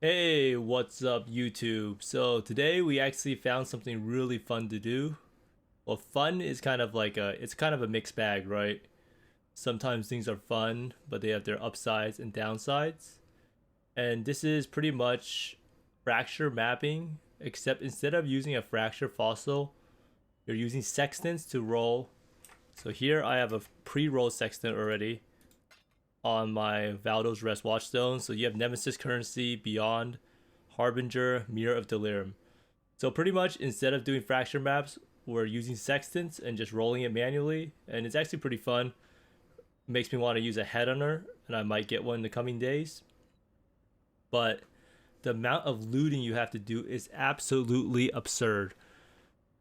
Hey, what's up YouTube? So today we actually found something really fun to do. Well, fun is kind of like it's kind of a mixed bag, right? Sometimes things are fun, but they have their upsides and downsides. And this is pretty much fracture mapping, except instead of using a fracture fossil, you're using sextants to roll. So here I have a pre-roll sextant already on my Valdo's Rest Watchstone. So you have Nemesis currency, Beyond, Harbinger, Mirror of Delirium. So pretty much instead of doing fracture maps, we're using sextants and just rolling it manually, and it's actually pretty fun. It makes me want to use a headhunter, and I might get one in the coming days. But the amount of looting you have to do is absolutely absurd.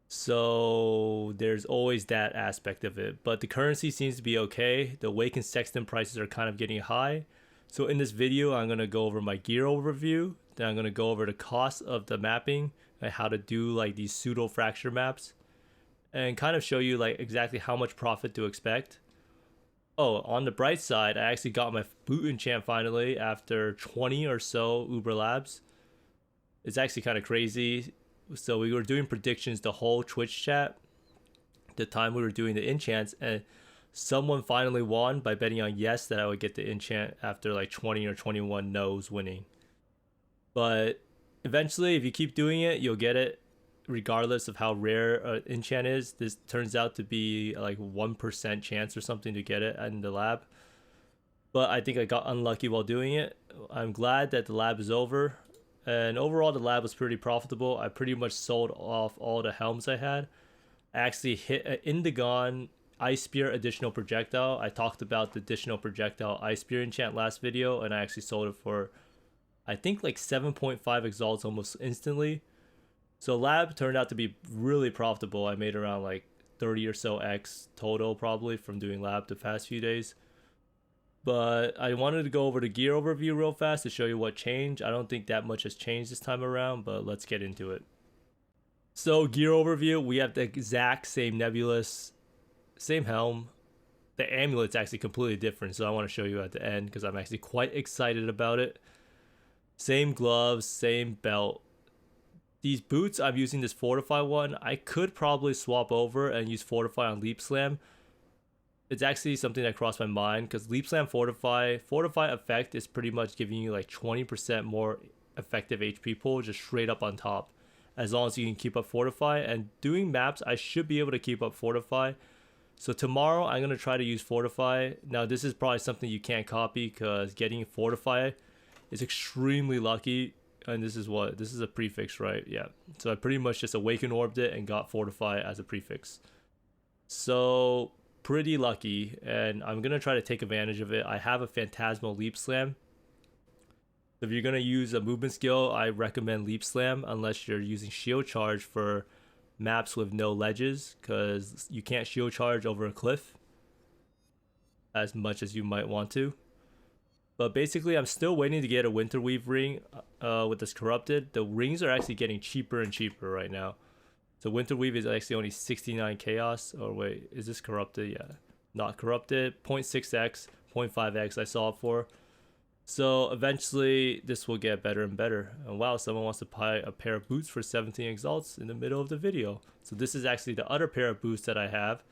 So there's always that aspect of it. But the currency seems to be okay. The Awakened Sextant prices are kind of getting high. So in this video, I'm going to go over my gear overview. Then I'm going to go over the cost of the mapping and how to do like these pseudo fracture maps. And kind of show you like exactly how much profit to expect. Oh, on the bright side, I actually got my boot enchant finally after 20 or so Uber Labs. It's actually kind of crazy. So we were doing predictions the whole Twitch chat, the time we were doing the enchants, and someone finally won by betting on yes that I would get the enchant after like 20 or 21 no's winning. But eventually, if you keep doing it, you'll get it regardless of how rare an enchant is. This turns out to be like 1% chance or something to get it in the lab. But I think I got unlucky while doing it. I'm glad that the lab is over. And overall, the lab was pretty profitable. I pretty much sold off all the helms I had. I actually hit an Indigon Ice Spear additional projectile. I talked about the additional projectile Ice Spear enchant last video, and I actually sold it for, I think, like 7.5 exalts almost instantly. So lab turned out to be really profitable. I made around like 30 or so X total probably from doing lab the past few days. But I wanted to go over the gear overview real fast to show you what changed. I don't think that much has changed this time around, but let's get into it. So gear overview, we have the exact same nebulous, same helm. The amulet's actually completely different, so I want to show you at the end because I'm actually quite excited about it. Same gloves, same belt. These boots, I'm using this Fortify one. I could probably swap over and use Fortify on Leap Slam. It's actually something that crossed my mind because Leap Slam Fortify effect is pretty much giving you like 20% more effective HP pull just straight up on top, as long as you can keep up Fortify. And doing maps, I should be able to keep up Fortify. So tomorrow I'm going to try to use Fortify. Now this is probably something you can't copy because getting Fortify is extremely lucky. And this is a prefix, right? Yeah. So I pretty much just Awaken Orbed it and got Fortify as a prefix. So pretty lucky, and I'm gonna try to take advantage of it. I have a Phantasmal Leap Slam. If you're gonna use a movement skill, I recommend Leap Slam unless you're using Shield Charge for maps with no ledges, because you can't Shield Charge over a cliff as much as you might want to. But basically, I'm still waiting to get a Winterweave ring with this corrupted. The rings are actually getting cheaper and cheaper right now. So Winterweave is actually only 69 chaos. Or wait, is this corrupted? Yeah, not corrupted. 0.6x, 0.5x I saw it for. So eventually this will get better and better. And wow, someone wants to buy a pair of boots for 17 exalts in the middle of the video. So this is actually the other pair of boots that I have.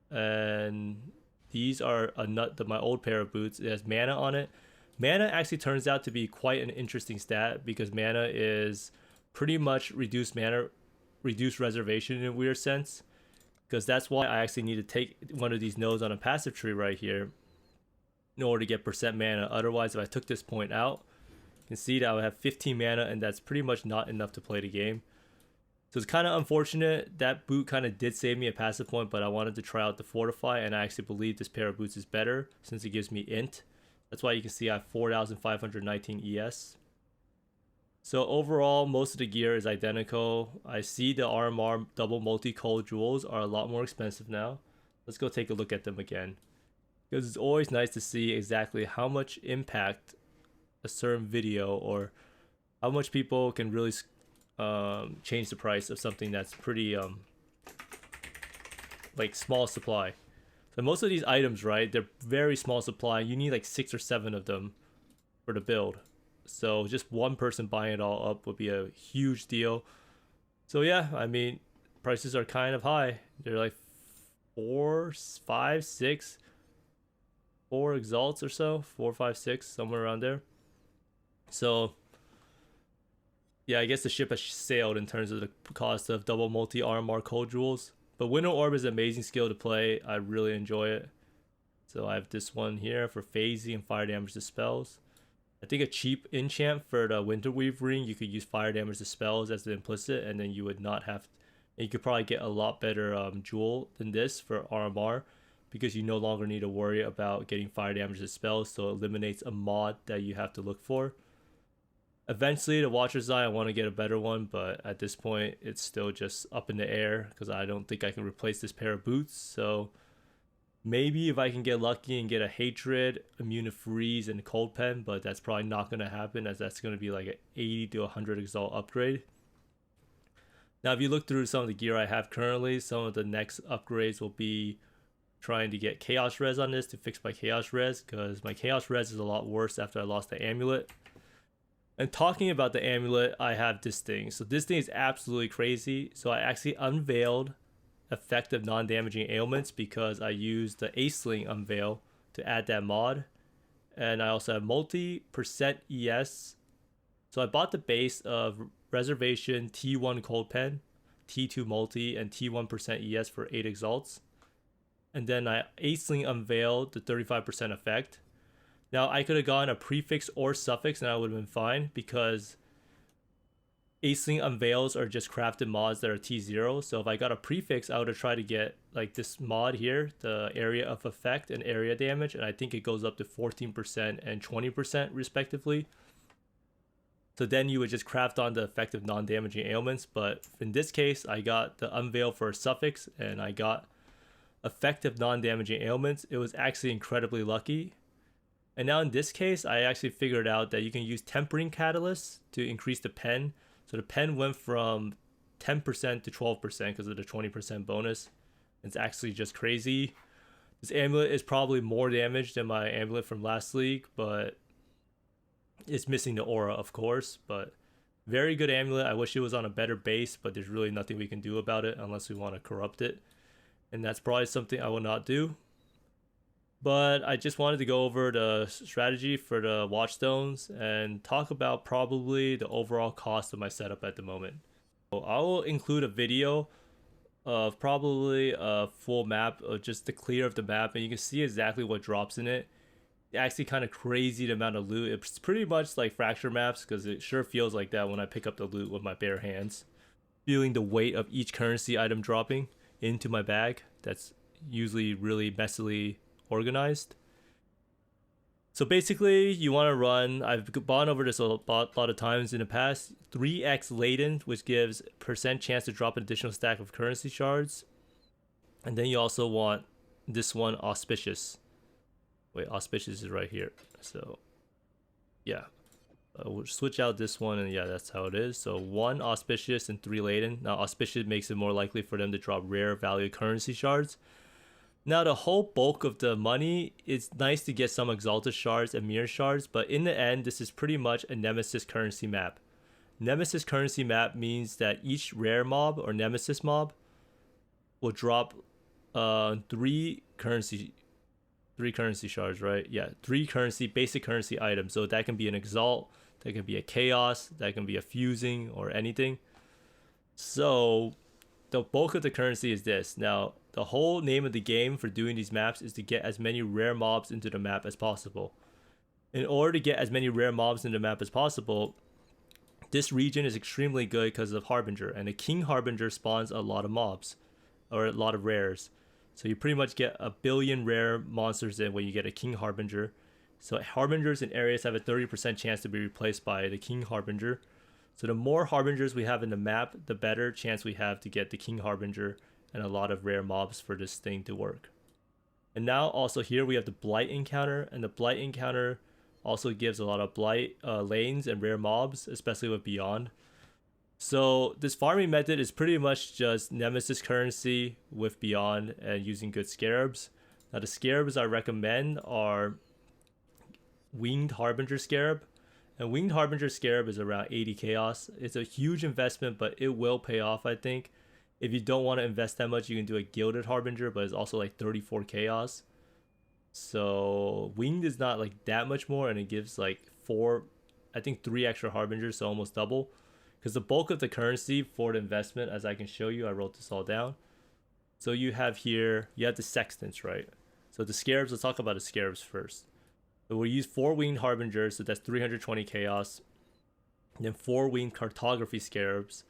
And these are my old pair of boots. It has mana on it. Mana actually turns out to be quite an interesting stat because mana is pretty much reduced reservation in a weird sense, because that's why I actually need to take one of these nodes on a passive tree right here in order to get percent mana. Otherwise, if I took this point out, you can see that I would have 15 mana, and that's pretty much not enough to play the game. So it's kind of unfortunate. That boot kind of did save me a passive point, but I wanted to try out the Fortify, and I actually believe this pair of boots is better since it gives me int. That's why you can see I have 4,519 ES. So overall, most of the gear is identical. I see the RMR double multi-colour jewels are a lot more expensive now. Let's go take a look at them again, because it's always nice to see exactly how much impact a certain video or how much people can really change the price of something that's pretty like small supply. So most of these items, right, they're very small supply. You need like 6 or 7 of them for the build. So just one person buying it all up would be a huge deal. So yeah, I mean, prices are kind of high. They're like four, five, six, four exalts or so, four, five, six, somewhere around there. So yeah, I guess the ship has sailed in terms of the cost of double multi RMR cold jewels. But Winter Orb is an amazing skill to play. I really enjoy it. So I have this one here for phasing and fire damage to spells. I think a cheap enchant for the Winterweave ring, you could use fire damage to spells as the implicit, and then you would not have. You could probably get a lot better jewel than this for RMR, because you no longer need to worry about getting fire damage to spells, so it eliminates a mod that you have to look for. Eventually, the Watcher's Eye, I want to get a better one, but at this point, it's still just up in the air because I don't think I can replace this pair of boots. So maybe if I can get lucky and get a Hatred, Immune to Freeze, and Cold Pen, but that's probably not going to happen, as that's going to be like an 80 to 100 Exalt upgrade. Now, if you look through some of the gear I have currently, some of the next upgrades will be trying to get Chaos Res on this to fix my Chaos Res, because my Chaos Res is a lot worse after I lost the Amulet. And talking about the amulet, I have this thing. So this thing is absolutely crazy. So I actually unveiled effective non-damaging ailments because I used the Aceling unveil to add that mod. And I also have multi% ES. So I bought the base of Reservation T1 Cold Pen, T2 multi, and T1% ES for 8 exalts. And then I Aceling unveiled the 35% effect. Now, I could have gone a prefix or suffix and I would have been fine, because Aceling unveils are just crafted mods that are T0. So if I got a prefix, I would have tried to get like this mod here, the area of effect and area damage, and I think it goes up to 14% and 20% respectively. So then you would just craft on the effective non-damaging ailments. But in this case, I got the unveil for a suffix and I got effective non-damaging ailments. It was actually incredibly lucky. And now in this case, I actually figured out that you can use Tempering Catalyst to increase the pen. So the pen went from 10% to 12% because of the 20% bonus. It's actually just crazy. This amulet is probably more damage than my amulet from last league, but it's missing the aura, of course. But very good amulet. I wish it was on a better base, but there's really nothing we can do about it unless we want to corrupt it. And that's probably something I will not do. But I just wanted to go over the strategy for the Watchstones and talk about probably the overall cost of my setup at the moment. So I will include a video of probably a full map of just the clear of the map, and you can see exactly what drops in it. It's actually kind of crazy the amount of loot. It's pretty much like Fracture maps, because it sure feels like that when I pick up the loot with my bare hands. Feeling the weight of each currency item dropping into my bag. That's usually really messily organized. So basically, you want to run, I've gone over this a lot of times in the past, 3x laden, which gives % chance to drop an additional stack of currency shards. And then you also want this one, Auspicious. Wait, Auspicious is right here. So yeah, we'll switch out this one, and yeah, that's how it is. So 1 Auspicious and 3 laden. Now Auspicious makes it more likely for them to drop rare value currency shards. Now, the whole bulk of the money, it's nice to get some Exalted Shards and Mirror Shards, but in the end, this is pretty much a Nemesis currency map. Nemesis currency map means that each rare mob or Nemesis mob will drop 3 currency shards, right? Yeah, 3 basic currency items. So that can be an Exalt, that can be a Chaos, that can be a Fusing, or anything. So the bulk of the currency is this. Now, the whole name of the game for doing these maps is to get as many rare mobs into the map as possible. In order to get as many rare mobs into the map as possible, this region is extremely good because of Harbinger, and the King Harbinger spawns a lot of mobs, or a lot of rares. So you pretty much get 1 billion rare monsters in when you get a King Harbinger. So Harbingers in areas have a 30% chance to be replaced by the King Harbinger. So the more Harbingers we have in the map, the better chance we have to get the King Harbinger and a lot of rare mobs for this thing to work. And now also here we have the Blight encounter, and the Blight encounter also gives a lot of Blight lanes and rare mobs, especially with Beyond. So this farming method is pretty much just Nemesis currency with Beyond and using good Scarabs. Now the Scarabs I recommend are Winged Harbinger Scarab And Winged Harbinger Scarab is around 80 chaos. It's a huge investment, but it will pay off, I think. If you don't want to invest that much, you can do a Gilded Harbinger, but it's also like 34 chaos. So Winged is not like that much more, and it gives like 3 extra Harbingers, so almost double. Because the bulk of the currency for the investment, as I can show you, I wrote this all down. So you have here, you have the Sextants, right? So the Scarabs, let's talk about the Scarabs first. So we'll use 4 Winged Harbingers, so that's 320 chaos. And then 4 Winged Cartography Scarabs.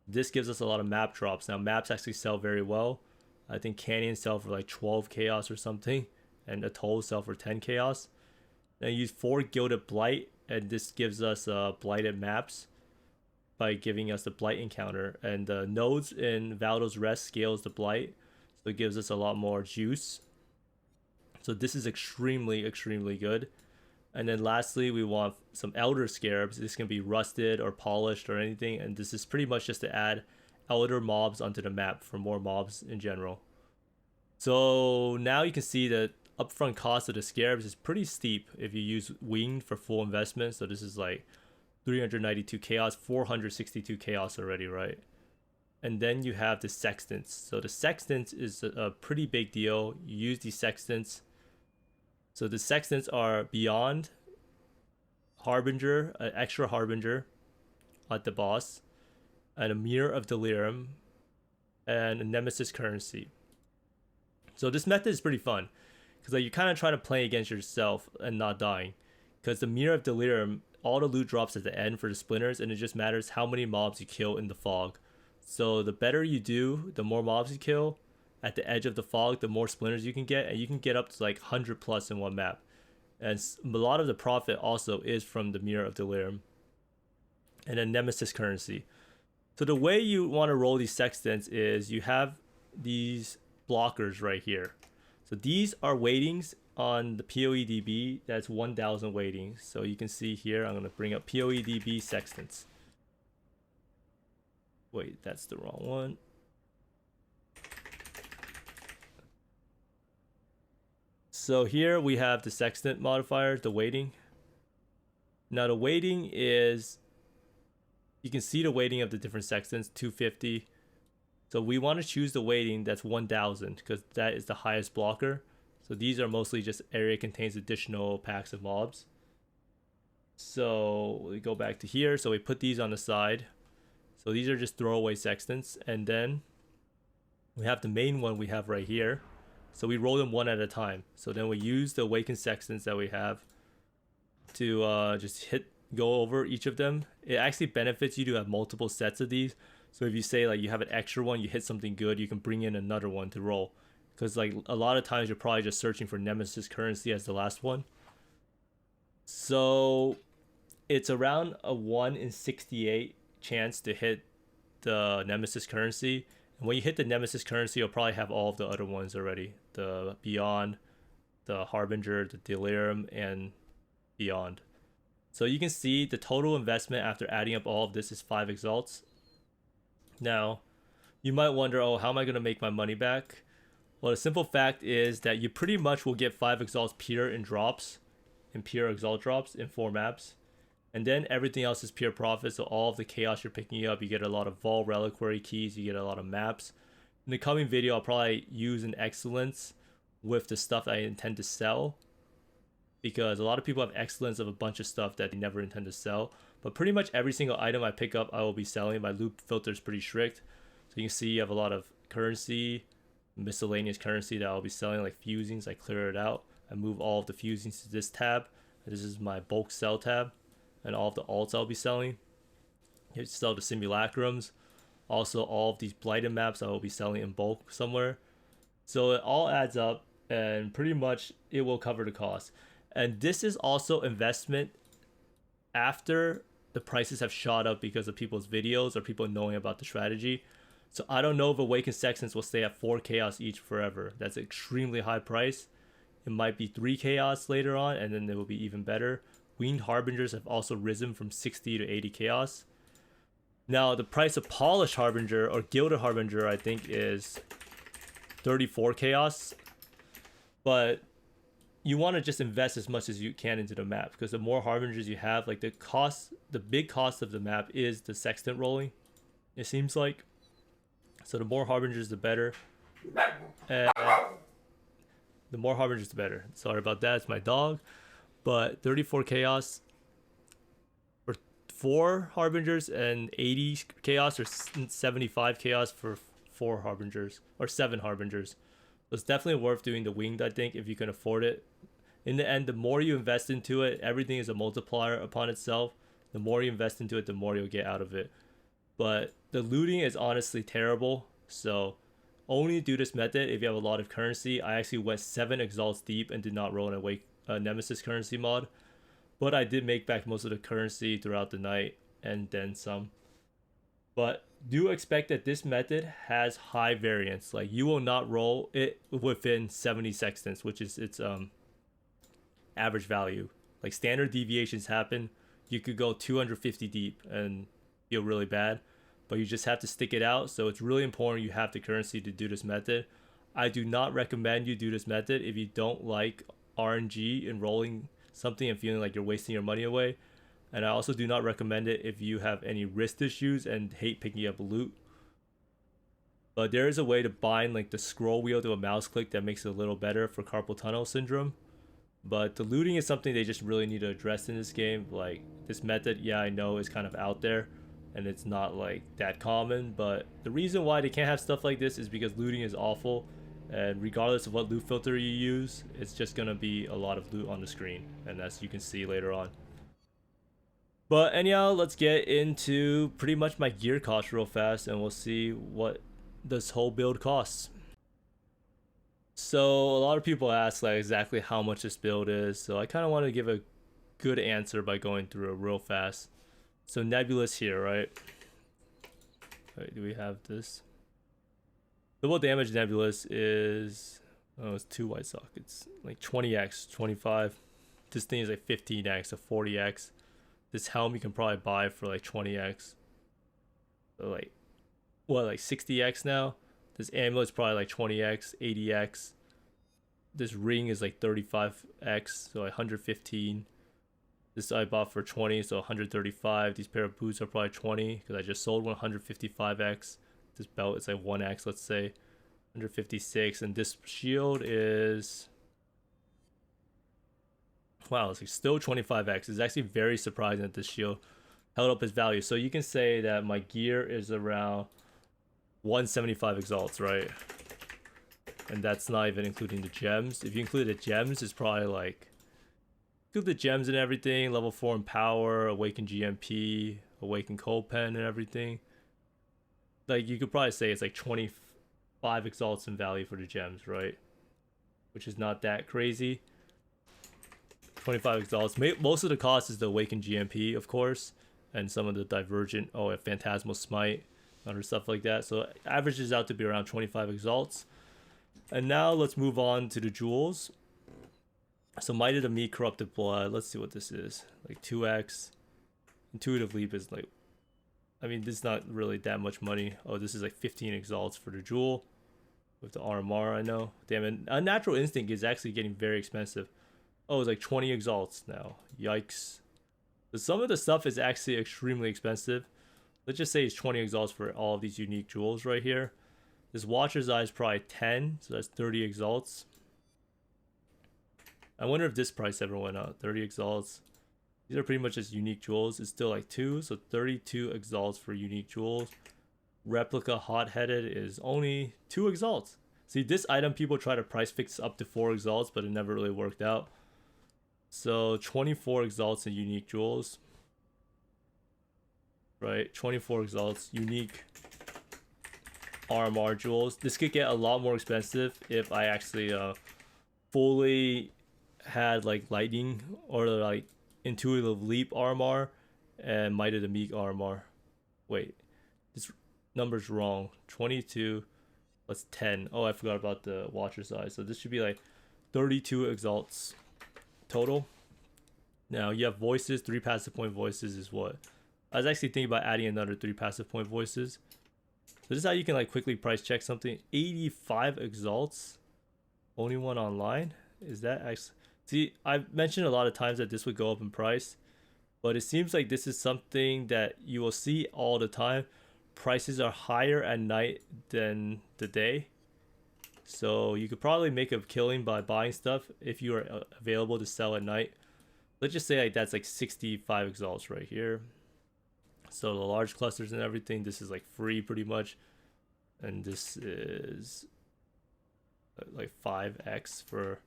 This gives us a lot of map drops. Now maps actually sell very well. I think Canyons sell for like 12 chaos or something, and Atolls sell for 10 chaos. Then use 4 Gilded Blight, and this gives us blighted maps by giving us the blight encounter. And the nodes in Valdo's Rest scales the blight, so it gives us a lot more juice. So this is extremely good. And then lastly, we want some Elder Scarabs. This can be rusted or polished or anything, and this is pretty much just to add Elder mobs onto the map for more mobs in general. So now you can see that upfront cost of the Scarabs is pretty steep if you use Winged for full investment. So this is like 392 chaos, 462 chaos already, right? And then you have the Sextants. So the Sextants is a pretty big deal. You use these Sextants. So the Sextants are beyond Harbinger, an extra Harbinger at the boss, and a Mirror of Delirium, and a Nemesis currency. So this method is pretty fun, because like, you're kind of trying to play against yourself and not dying. Because the Mirror of Delirium, all the loot drops at the end for the splinters, and it just matters how many mobs you kill in the fog. So the better you do, the more mobs you kill at the edge of the fog, the more splinters you can get, and you can get up to like 100 plus in one map. And a lot of the profit also is from the Mirror of Delirium. And then Nemesis currency. So the way you want to roll these Sextants is you have these blockers right here. So these are weightings on the PoEDB. That's 1000 weightings. So you can see here, I'm going to bring up PoEDB Sextants. Wait, that's the wrong one. So here we have the Sextant modifier, the weighting. Now the weighting is, you can see the weighting of the different Sextants, 250. So we want to choose the weighting that's 1000 because that is the highest blocker. So these are mostly just area contains additional packs of mobs. So we go back to here. So we put these on the side. So these are just throwaway Sextants. And then we have the main one we have right here. So we roll them one at a time. So then we use the Awakened Sextants that we have to just go over each of them. It actually benefits you to have multiple sets of these. So if you say like you have an extra one, you hit something good, you can bring in another one to roll. Because like a lot of times you're probably just searching for Nemesis currency as the last one. So it's around a 1 in 68 chance to hit the Nemesis currency. And when you hit the Nemesis currency, you'll probably have all of the other ones already. The Beyond, the Harbinger, the Delirium, and Beyond. So you can see the total investment after adding up all of this is 5 exalts. Now, you might wonder, oh, how am I going to make my money back? Well, the simple fact is that you pretty much will get 5 exalts pure in drops, in pure exalt drops in 4 maps. And then everything else is pure profit. So all of the chaos you're picking up, you get a lot of Vol Reliquary keys, you get a lot of maps. In the coming video, I'll probably use an excellence with the stuff that I intend to sell. Because a lot of people have excellence of a bunch of stuff that they never intend to sell. But pretty much every single item I pick up, I will be selling. My loot filter is pretty strict. So you can see you have a lot of currency, miscellaneous currency that I'll be selling, like fusings. I clear it out. I move all of the fusings to this tab. This is my bulk sell tab. And all of the alts I'll be selling. You sell the simulacrums. Also, all of these blighted maps I will be selling in bulk somewhere. So it all adds up, and pretty much it will cover the cost. And this is also investment after the prices have shot up because of people's videos or people knowing about the strategy. So I don't know if Awakened Sextants will stay at 4 chaos each forever. That's an extremely high price. It might be 3 chaos later on, and then it will be even better. Winged Harbingers have also risen from 60 to 80 chaos. Now, the price of Polished Harbinger or Gilded Harbinger, I think, is 34 chaos. But you want to just invest as much as you can into the map, because the more harbingers you have, like the big cost of the map is the sextant rolling, it seems like. So the more harbingers the better, and the more harbingers the better. Sorry about that, it's my dog. But 34 chaos for 4 harbingers and 80 chaos, or 75 chaos for 4 harbingers, or 7 harbingers. So it's definitely worth doing the winged, I think, if you can afford it. In the end, the more you invest into it, everything is a multiplier upon itself. The more you invest into it, the more you'll get out of it. But the looting is honestly terrible. So only do this method if you have a lot of currency. I actually went 7 exalts deep and did not roll a Nemesis currency mod. But I did make back most of the currency throughout the night and then some. But do expect that this method has high variance. Like, you will not roll it within 70 sextants, which is its average value. Like, standard deviations happen. You could go 250 deep and feel really bad, but you just have to stick it out. So it's really important you have the currency to do this method. I do not recommend you do this method if you don't like RNG and rolling something and feeling like you're wasting your money away. And I also do not recommend it if you have any wrist issues and hate picking up loot. But there is a way to bind like the scroll wheel to a mouse click that makes it a little better for carpal tunnel syndrome. But the looting is something they just really need to address in this game. Like, this method, yeah, I know is kind of out there and it's not like that common, but the reason why they can't have stuff like this is because looting is awful, and regardless of what loot filter you use, it's just gonna be a lot of loot on the screen, and as you can see later on. But anyhow, let's get into pretty much my gear cost real fast, and we'll see what this whole build costs. So a lot of people ask like exactly how much this build is, so I kind of want to give a good answer by going through it real fast. So Nebulous here, right? Wait, do we have this? Double damage Nebulous is, oh, it's 2 white sockets, like 20x, 25. This thing is like 15x, so 40x. This helm you can probably buy for like 20x. So like, what, like 60x now? This amulet is probably like 20x, 80x. This ring is like 35x, so like 115. This I bought for 20, so 135. These pair of boots are probably 20 because I just sold 155x. This belt is like 1x, let's say, 156. And this shield is, wow, it's like still 25x. It's actually very surprising that this shield held up its value. So you can say that my gear is around 175 exalts, right? And that's not even including the gems. If you include the gems, it's probably like, include the gems and everything, level 4 in power, awaken GMP, awaken cold pen and everything. Like, you could probably say it's like 25 exalts in value for the gems, right? Which is not that crazy. 25 exalts. Most of the cost is the awaken GMP, of course, and some of the divergent, a phantasmal smite, other stuff like that. So it averages out to be around 25 exalts. And now let's move on to the jewels. So Might of the Meat, Corrupted Blood. Let's see what this is. Like 2x. Intuitive Leap is like, I mean, this is not really that much money. Oh, this is like 15 exalts for the jewel. With the RMR, I know. Damn it. Unnatural Instinct is actually getting very expensive. Oh, it's like 20 exalts now. Yikes. So some of the stuff is actually extremely expensive. Let's just say it's 20 exalts for all of these unique jewels right here. This Watcher's Eye is probably 10, so that's 30 exalts. I wonder if this price ever went up. 30 exalts. These are pretty much just unique jewels. It's still like 2, so 32 exalts for unique jewels. Replica Hot-Headed is only 2 exalts. See, this item people try to price fix up to 4 exalts, but it never really worked out. So 24 exalts in unique jewels. Right, 24 exalts, unique RMR jewels. This could get a lot more expensive if I actually fully had like lightning or like intuitive leap RMR and Might of the Meat RMR. Wait, this number's wrong. 22 plus 10. Oh, I forgot about the Watcher's Eye. So this should be like 32 exalts total. Now you have voices. 3 passive point voices is what I was actually thinking about adding another 3 passive point voices. So this is how you can like quickly price check something. 85 exalts. Only one online. Is that actually See, I've mentioned a lot of times that this would go up in price, but it seems like this is something that you will see all the time. Prices are higher at night than the day. So you could probably make a killing by buying stuff if you are available to sell at night. Let's just say like that's like 65 exalts right here. So the large clusters and everything, this is like free pretty much. And this is like 5x for,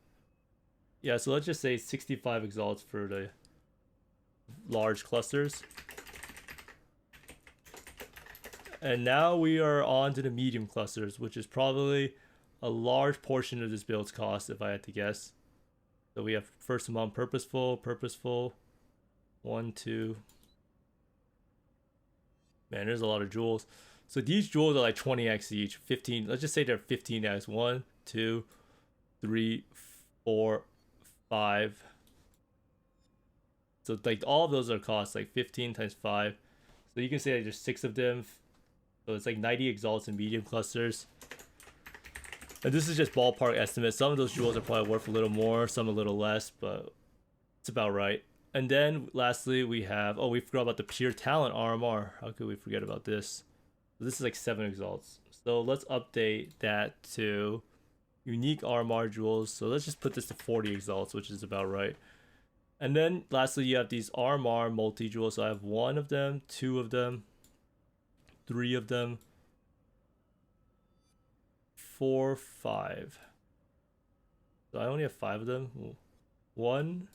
yeah, so let's just say 65 exalts for the large clusters. And now we are on to the medium clusters, which is probably a large portion of this build's cost if I had to guess. So we have first amount purposeful, 1, 2. Man, there's a lot of jewels. So these jewels are like 20x each, 15. Let's just say they're 15x. 1, 2, 3, 4, 5. So like all of those are costs like 15 times 5. So you can say like there's 6 of them. So it's like 90 exalts in medium clusters. And this is just ballpark estimate. Some of those jewels are probably worth a little more, some a little less, but it's about right. And then lastly, we have, oh, we forgot about the pure talent RMR. How could we forget about this? This is like 7 exalts. So let's update that to unique RMR jewels. So let's just put this to 40 exalts, which is about right. And then lastly, you have these RMR multi jewels. So I have 1 of them, 2 of them, 3 of them, 4, 5. So I only have 5 of them. 1,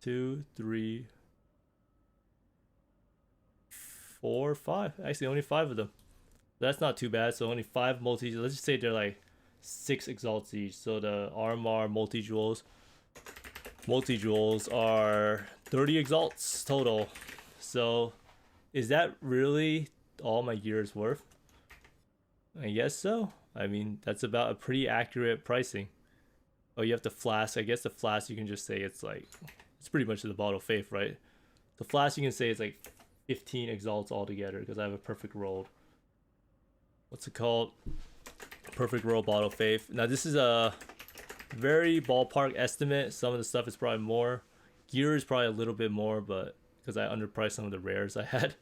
2, 3, 4, 5. Actually, only 5 of them. That's not too bad. So only 5 multi. Let's just say they're like 6 exalts each. So the RMR multi jewels are 30 exalts total. So is that really all my gear is worth? I guess so. I mean, that's about a pretty accurate pricing. Oh, you have the flask. I guess the flask you can just say it's like, it's pretty much the bottle of faith, right? The flask you can say it's like 15 exalts altogether because I have a perfect rolled. What's it called? Perfect roll bottle of faith. Now this is a very ballpark estimate. Some of the stuff is probably more. Gear is probably a little bit more, but because I underpriced some of the rares I had.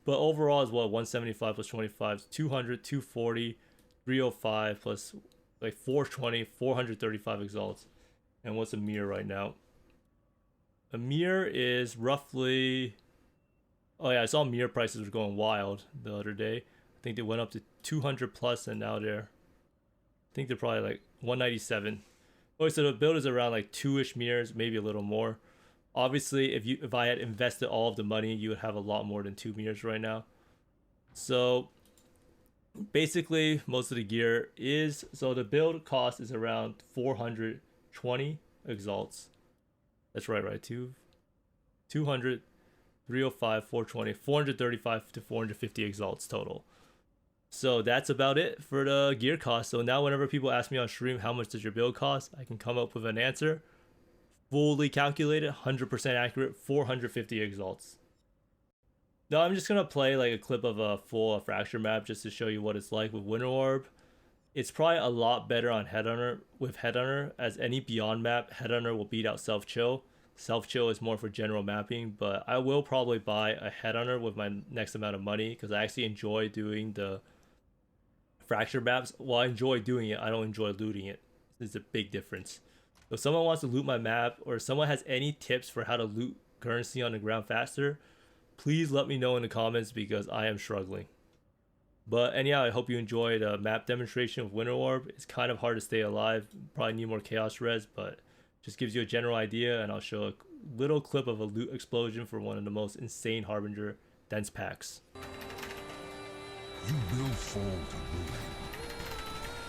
But overall is what, 175 plus 25, 200, 240, 305 plus like 420, 435 exalts. And what's a mirror right now? A mirror is roughly, oh yeah, I saw mirror prices were going wild the other day. I think they went up to 200 plus and now I think they're probably like 197. Okay, so the build is around like 2-ish mirrors, maybe a little more. Obviously, if I had invested all of the money, you would have a lot more than 2 mirrors right now. So basically, most of the gear is, so the build cost is around 420 exalts. That's right, 200, 305, 420, 435 to 450 exalts total. So that's about it for the gear cost. So now whenever people ask me on stream how much does your build cost, I can come up with an answer. Fully calculated, 100% accurate, 450 exalts. Now I'm just going to play like a clip of a full fracture map just to show you what it's like with Winter Orb. It's probably a lot better on Headhunter with Headhunter, as any Beyond map, Headhunter will beat out Self Chill. Self Chill is more for general mapping, but I will probably buy a Headhunter with my next amount of money because I actually enjoy doing the fracture maps. Well, I enjoy doing it, I don't enjoy looting it. There's a big difference. So if someone wants to loot my map, or someone has any tips for how to loot currency on the ground faster, please let me know in the comments because I am struggling. But anyhow, I hope you enjoyed a map demonstration of Winter Orb. It's kind of hard to stay alive. Probably need more Chaos Res, but just gives you a general idea, and I'll show a little clip of a loot explosion for one of the most insane Harbinger dense packs. You will fall to ruin.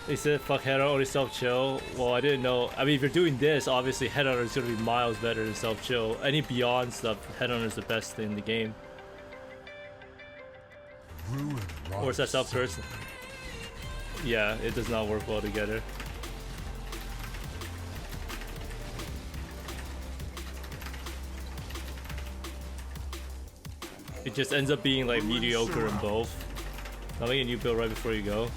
They said fuck Headhunter, only Self Chill. Well, I didn't know. I mean, if you're doing this, obviously Headhunter is going to be miles better than Self Chill. Any Beyond stuff, Headhunter is the best thing in the game. Or is that Self Curse? Yeah, it does not work well together. It just ends up being like mediocre in both. I'll make a new build right before you go.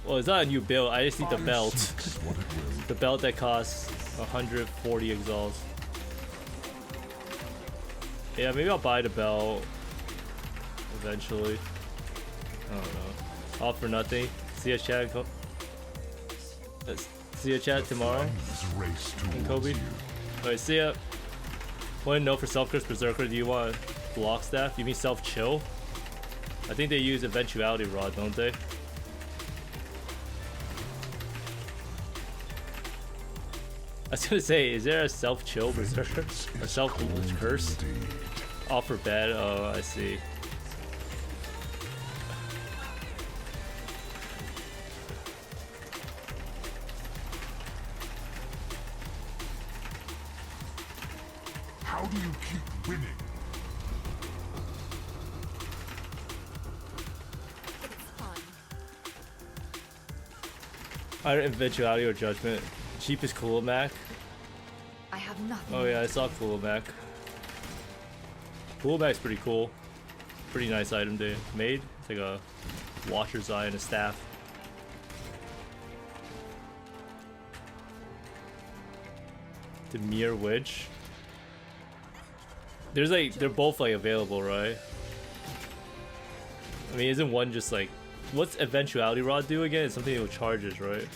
Well, it's not a new build. I just need the belt. What it will. The belt that costs 140 exalts. Yeah, maybe I'll buy the belt eventually. I don't know. All for nothing. See ya, chat. See ya, chat tomorrow. Race And Kobe. Alright, see ya. Want to know for self-curse berserker? Do you want block staff? You mean self-chill? I think they use eventuality rod, don't they? I was gonna say, is there a self-chill berserker? Or self-curse? Offer bad? Oh, I see. How do you keep winning? Either eventuality or judgment. Cheap is cool, Mac. I have nothing. Oh yeah, I saw Cool Mac. Cool Mac's pretty cool. Pretty nice item they made. It's like a watcher's eye and a staff. The Mere Witch. There's like, they're both like available, right? I mean, isn't one just like, what's eventuality rod do again? It's something with charges, right?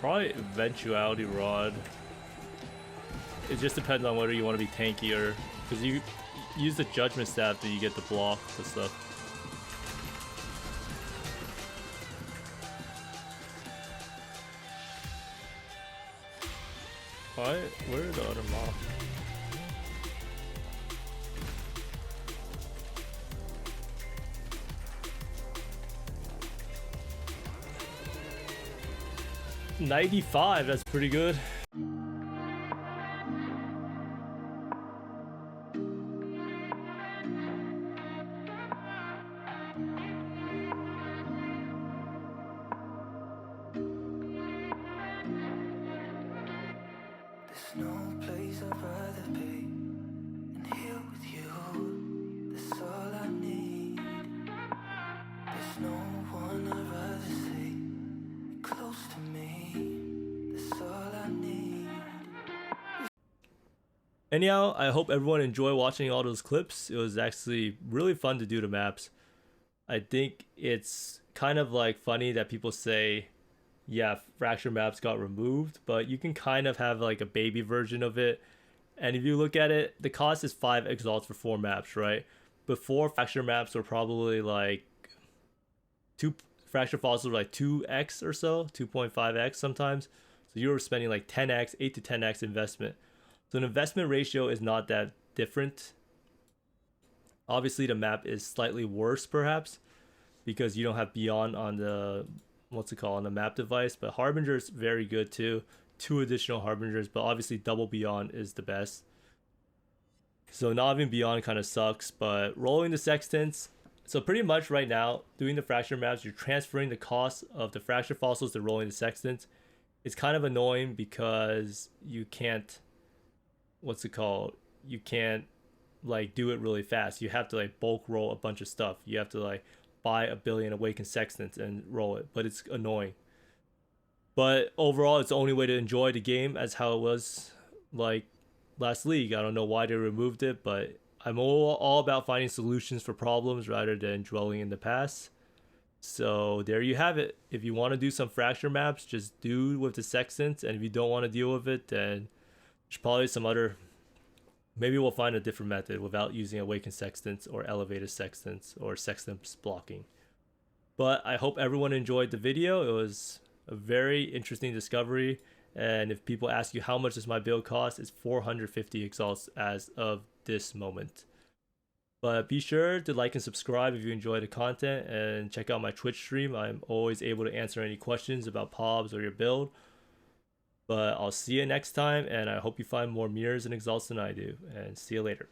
Probably eventuality rod. It just depends on whether you want to be tanky or, because you use the judgment staff, then you get the block and stuff. Alright, where are the other mobs? $95, that's pretty good. There's no place I'd rather be than here with you. That's all I need. There's no one I'd rather see close to me. That's all I need. Anyhow, I hope everyone enjoyed watching all those clips. It was actually really fun to do the maps. I think it's kind of like funny that people say, yeah, fracture maps got removed, but you can kind of have like a baby version of it. And if you look at it, the cost is 5 exalts for 4 maps, right? Before, fracture maps were probably like fracture fossils were like 2x or so, 2.5x sometimes. So you were spending like 10x, 8 to 10x investment. So an investment ratio is not that different. Obviously the map is slightly worse perhaps because you don't have Beyond on the, what's it called, on the map device, but Harbinger is very good too. 2 additional Harbingers, but obviously double Beyond is the best. So not having Beyond kind of sucks, but rolling the sextants. So pretty much right now, doing the fracture maps, you're transferring the cost of the fracture fossils to rolling the sextants. It's kind of annoying because you can't, what's it called? You can't like do it really fast. You have to like bulk roll a bunch of stuff. You have to like buy 1 billion awakened sextants and roll it, but it's annoying. But overall, it's the only way to enjoy the game as how it was like last league. I don't know why they removed it, but I'm all about finding solutions for problems rather than dwelling in the past. So there you have it. If you want to do some fracture maps, just do with the sextants, and if you don't want to deal with it, then there's probably some other, maybe we'll find a different method without using awakened sextants or elevated sextants or sextants blocking. But I hope everyone enjoyed the video. It was a very interesting discovery, and if people ask you how much does my build cost, it's 450 exalts as of this moment. But be sure to like and subscribe if you enjoy the content, and check out my Twitch stream. I'm always able to answer any questions about POBs or your build. But I'll see you next time, and I hope you find more mirrors and exalts than I do, and see you later.